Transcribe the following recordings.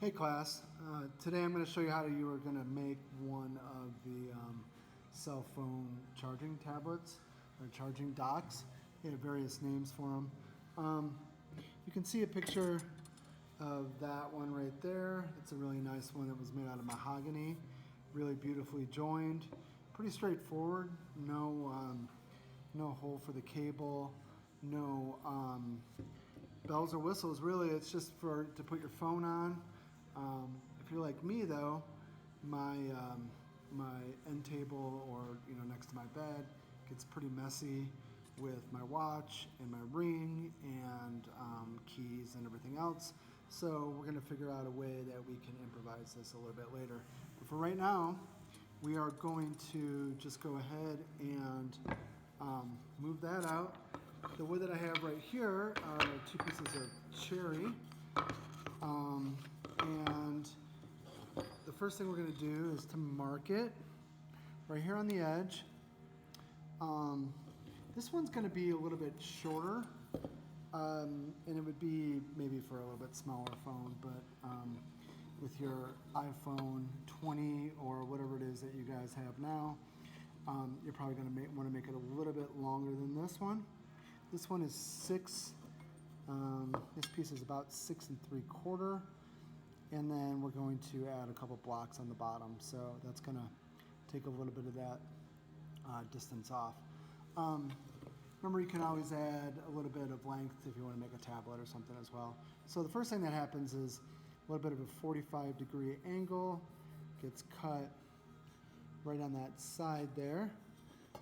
Hey class, today I'm going to show you how you are going to make one of the cell phone charging tablets or charging docks. They have various names for them. You can see a picture of that one right there. It's a really nice one. It was made out of mahogany, really beautifully joined, pretty straightforward. No hole for the cable, no bells or whistles. Really, it's just to put your phone on. If you're like me though, my end table or next to my bed gets pretty messy with my watch and my ring and keys and everything else. So we're going to figure out a way that we can improvise this a little bit later. But for right now, we are going to just go ahead and move that out. The wood that I have right here are 2 pieces of cherry. And the first thing we're going to do is to mark it right here on the edge. This one's going to be a little bit shorter, and it would be maybe for a little bit smaller phone, but with your iPhone 20 or whatever it is that you guys have now, you're probably going to want to make it a little bit longer than this one. This one is 6. This piece is about 6 3/4. And then we're going to add a couple blocks on the bottom. So that's going to take a little bit of that distance off. Remember, you can always add a little bit of length if you want to make a tablet or something as well. So the first thing that happens is a little bit of a 45-degree angle gets cut right on that side there,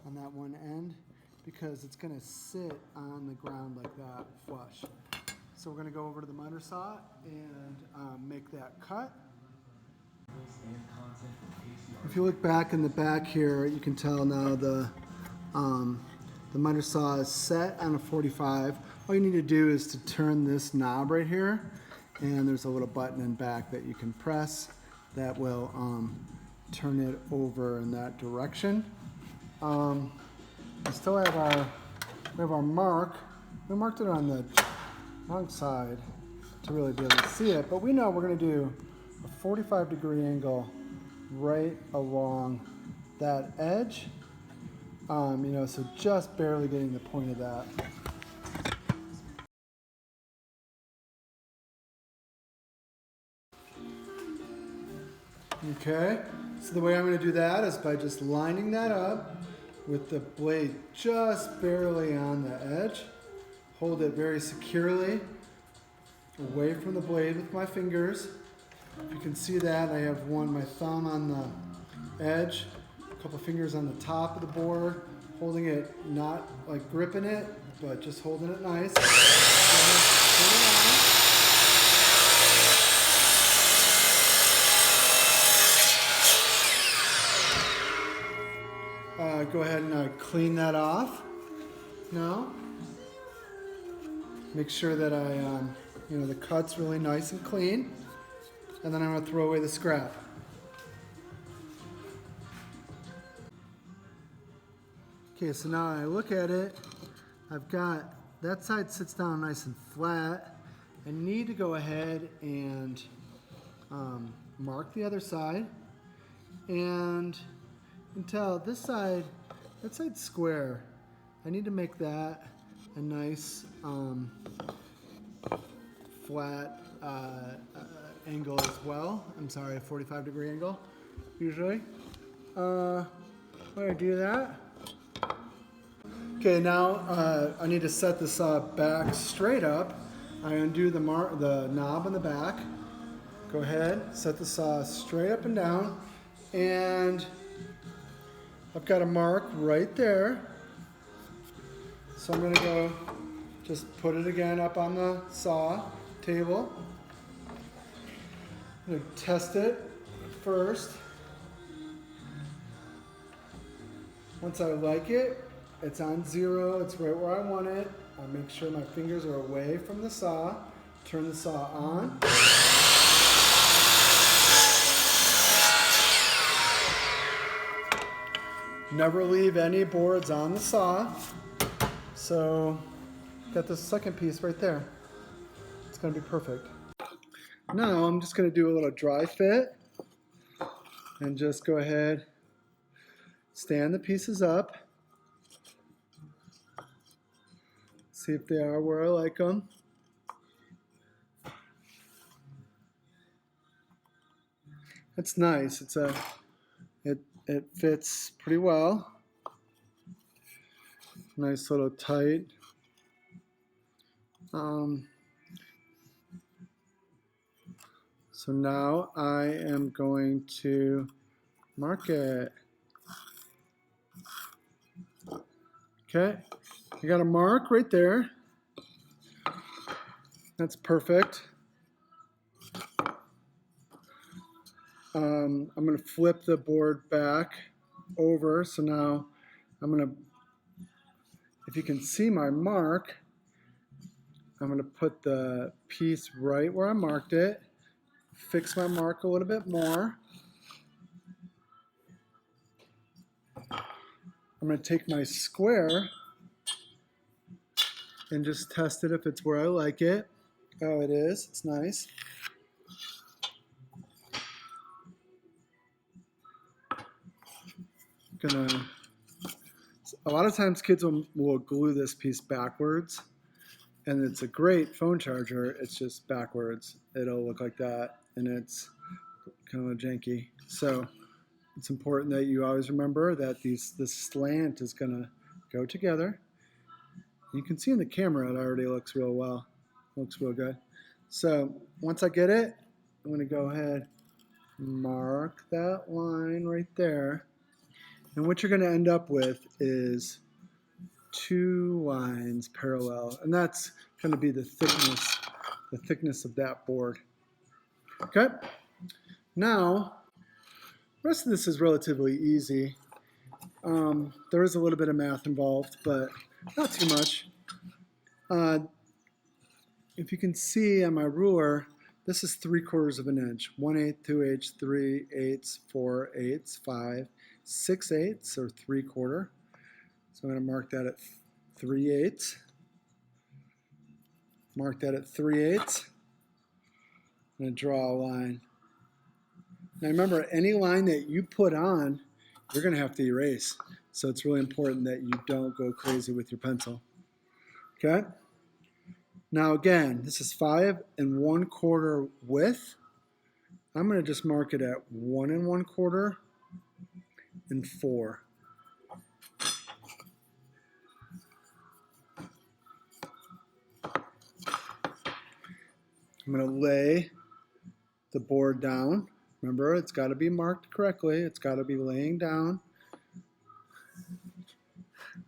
on that one end, because it's going to sit on the ground like that, flush. So we're going to go over to the miter saw and make that cut. If you look back in the back here, you can tell now the miter saw is set on a 45. All you need to do is to turn this knob right here, and there's a little button in back that you can press that will turn it over in that direction. We still have our mark. We marked it on the wrong side to really be able to see it, but we know we're going to do a 45-degree angle right along that edge, so just barely getting the point of that. Okay, so the way I'm going to do that is by just lining that up with the blade just barely on the edge. Hold it very securely away from the blade with my fingers. If you can see that, I have my thumb on the edge, a couple fingers on the top of the board, holding it, not like gripping it, but just holding it nice. Go ahead and clean that off now. Make sure that the cut's really nice and clean, and then I'm going to throw away the scrap. Okay, so now I look at it, I've got, that side sits down nice and flat. I need to go ahead and mark the other side, and you can tell this side, that side's square. I need to make that a nice flat angle as well. I'm sorry, a 45-degree angle, usually. When I do that, okay, now I need to set the saw back straight up. I undo the knob on the back. Go ahead, set the saw straight up and down, and I've got a mark right there. So I'm going to go just put it again up on the saw table. I'm going to test it first. Once I like it, it's on 0, it's right where I want it. I make sure my fingers are away from the saw. Turn the saw on. Never leave any boards on the saw. So, got this second piece right there. It's going to be perfect. Now I'm just going to do a little dry fit and just go ahead, stand the pieces up, see if they are where I like them. It's nice. It fits pretty well. Nice little tight. So now I am going to mark it. Okay, you got a mark right there. That's perfect. I'm going to flip the board back over. So now I'm going to, if you can see my mark, I'm going to put the piece right where I marked it, fix my mark a little bit more. I'm going to take my square and just test it if it's where I like it. Oh, it is. It's nice. A lot of times kids will glue this piece backwards, and it's a great phone charger. It's just backwards. It'll look like that, and it's kind of janky. So it's important that you always remember that this slant is going to go together. You can see in the camera it already looks real well. Looks real good. So once I get it, I'm going to go ahead and mark that line right there. And what you're going to end up with is 2 lines parallel, and that's going to be the thickness of that board. Okay. Now, the rest of this is relatively easy. There is a little bit of math involved, but not too much. If you can see on my ruler, this is 3/4 of an inch. 1/8, 2/8, 3/8, 4/8, 5, 6/8, or 3/4. So I'm going to mark that at 3/8. Mark that at 3/8. I'm going to draw a line. Now remember, any line that you put on, you're going to have to erase. So it's really important that you don't go crazy with your pencil. Okay? Now again, this is 5 1/4 width. I'm going to just mark it at 1 1/4 and 4. I'm going to lay the board down. Remember, it's got to be marked correctly. It's got to be laying down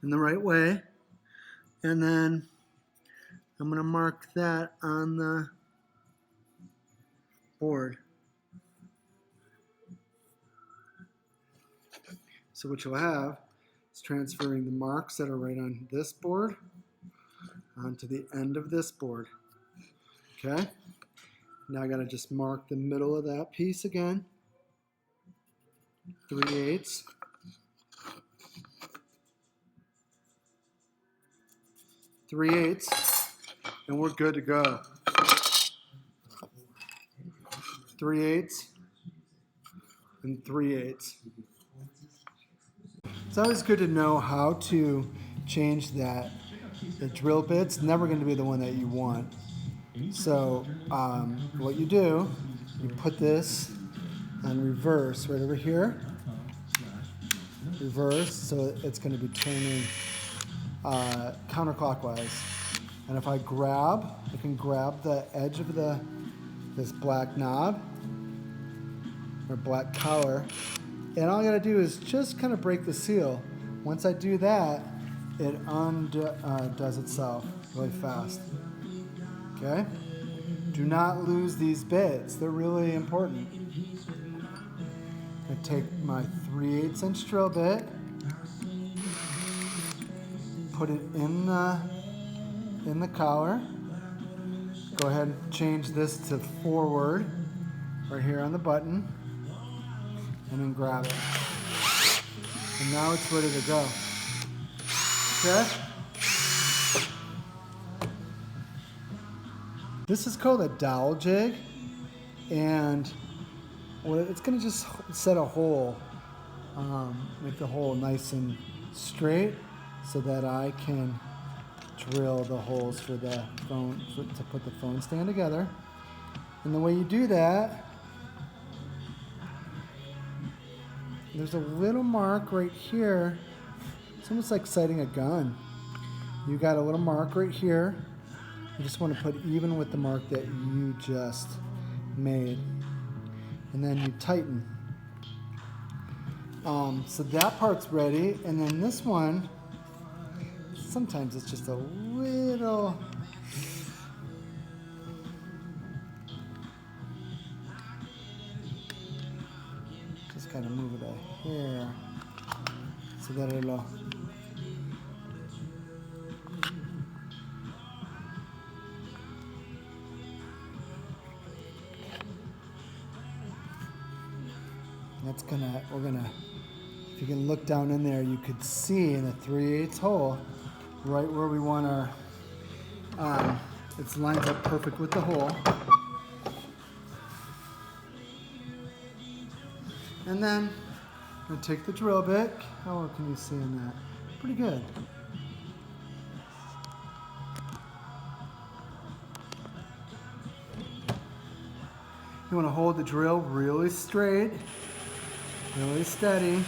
in the right way. And then I'm going to mark that on the board. So what you'll have is transferring the marks that are right on this board onto the end of this board. Okay? Now I got to just mark the middle of that piece again. 3/8. 3/8, and we're good to go. 3/8 and 3/8. It's always good to know how to change that. The drill bit's never going to be the one that you want. So what you do, you put this on reverse right over here. Reverse, so it's going to be turning counterclockwise. And if I can grab the edge of this black knob or black collar, and all I got to do is just kind of break the seal. Once I do that, it does itself really fast. Okay? Do not lose these bits. They're really important. I take my 3/8 inch drill bit, put it in the collar. Go ahead and change this to forward right here on the button, and then grab it. And now it's ready to go. Okay? This is called a dowel jig, And it's going to just set a hole, make the hole nice and straight so that I can drill the holes for the phone, to put the phone stand together. And the way you do that, there's a little mark right here. It's almost like sighting a gun. You got a little mark right here. You just want to put even with the mark that you just made. And then you tighten. So that part's ready. And then this one, sometimes it's just a little, just kind of move it a hair so that it'll, we're gonna, if you can look down in there, you could see in the 3/8 hole, right where we want our, it lines up perfect with the hole. And then I'm gonna take the drill bit. How well can you see in that? Pretty good. You want to hold the drill really straight, really steady.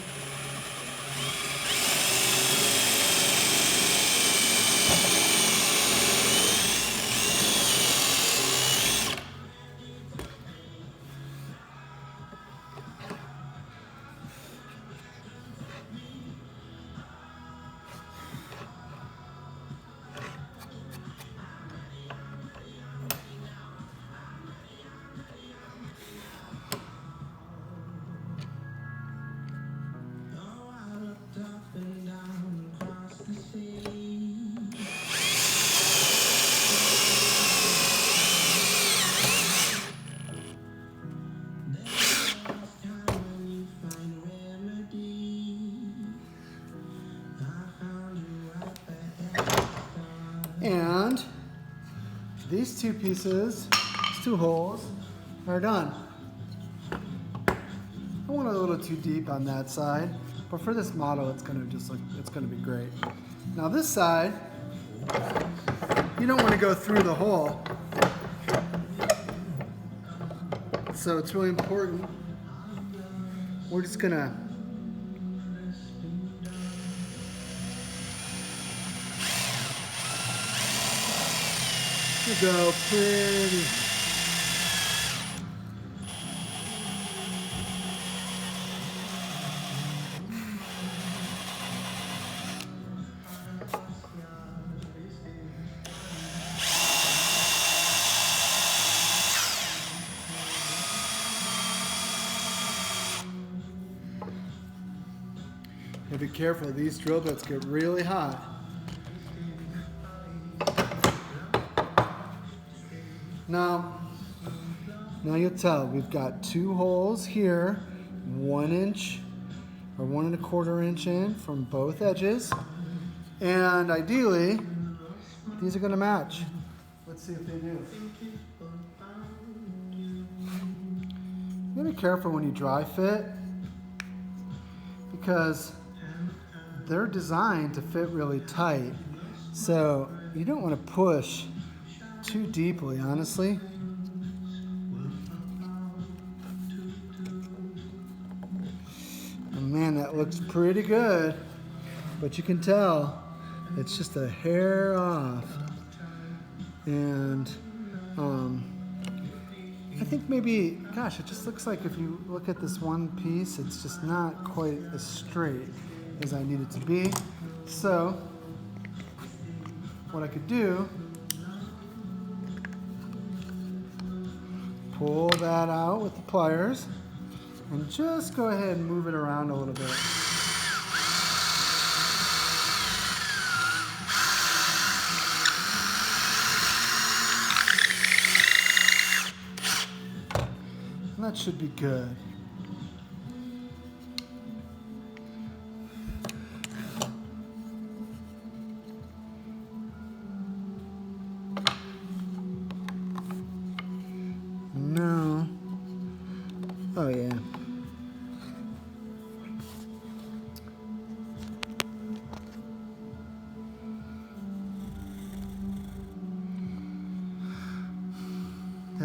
And these two pieces, these two holes, are done. I went a little too deep on that side, but for this model, it's gonna just look, it's gonna be great. Now this side, you don't want to go through the hole. So it's really important. We're just gonna go pretty. Now be careful, these drill bits get really hot. Now you'll tell, we've got two holes here, 1 inch or 1 1/4 inch in from both edges. And ideally, these are gonna match. Let's see if they do. You gotta be careful when you dry fit because they're designed to fit really tight. So you don't wanna push too deeply, honestly. Oh man, that looks pretty good, but you can tell it's just a hair off. And I think maybe, gosh, it just looks like if you look at this one piece, it's just not quite as straight as I need it to be. So what I could do, pull that out with the pliers and just go ahead and move it around a little bit. And that should be good. Now,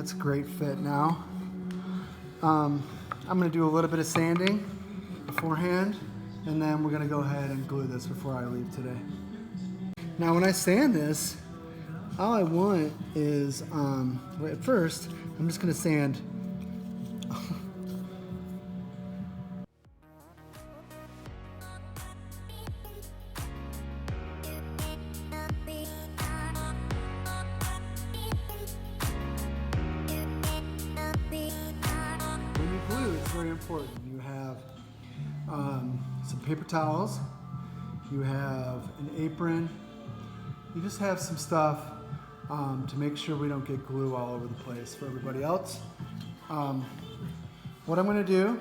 That's a great fit now. I'm going to do a little bit of sanding beforehand, and then we're going to go ahead and glue this before I leave today. Now when I sand this, all I want is, at first, I'm just going to sand when you glue, it's very important. You have some paper towels, you have an apron, you just have some stuff to make sure we don't get glue all over the place. For everybody else, what I'm going to do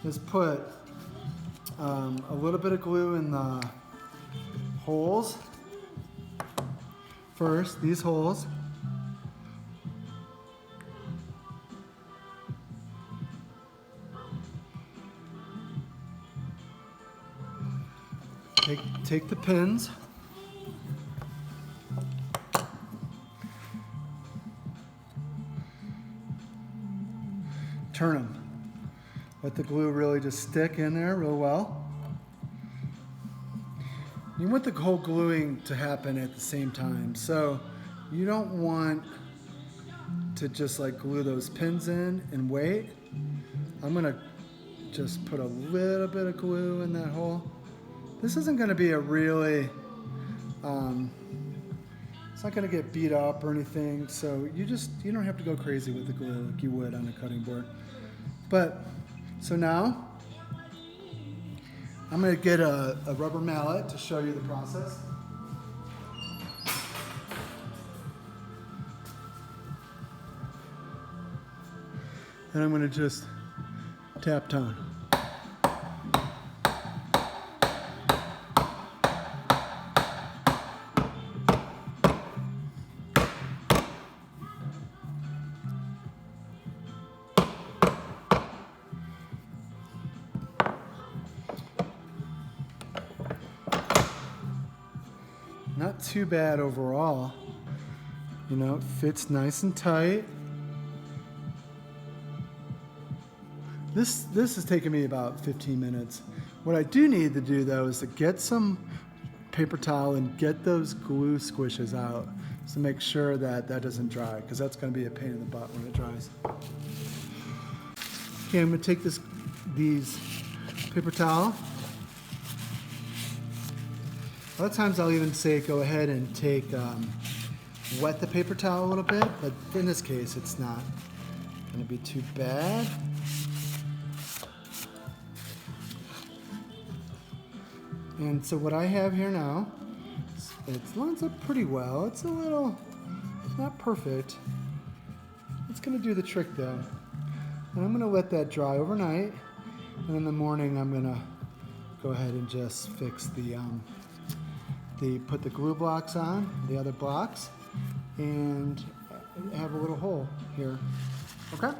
is put a little bit of glue in the holes. First, these holes. Take the pins, turn them. Let the glue really just stick in there real well. You want the whole gluing to happen at the same time, so you don't want to just like glue those pins in and wait. I'm gonna just put a little bit of glue in that hole. This isn't going to be a really, it's not going to get beat up or anything, so you don't have to go crazy with the glue like you would on a cutting board. But, so now, I'm going to get a rubber mallet to show you the process. And I'm going to just tap down. Not too bad overall. You know, it fits nice and tight. This has taken me about 15 minutes. What I do need to do though is to get some paper towel and get those glue squishes out to make sure that that doesn't dry, because that's going to be a pain in the butt when it dries. Okay, I'm going to take these paper towel. A lot of times I'll even say go ahead and wet the paper towel a little bit, but in this case it's not going to be too bad. And so what I have here now, it lines up pretty well. It's not perfect. It's going to do the trick though. And I'm going to let that dry overnight, and in the morning I'm going to go ahead and just fix put the glue blocks on, the other blocks, and have a little hole here. Okay?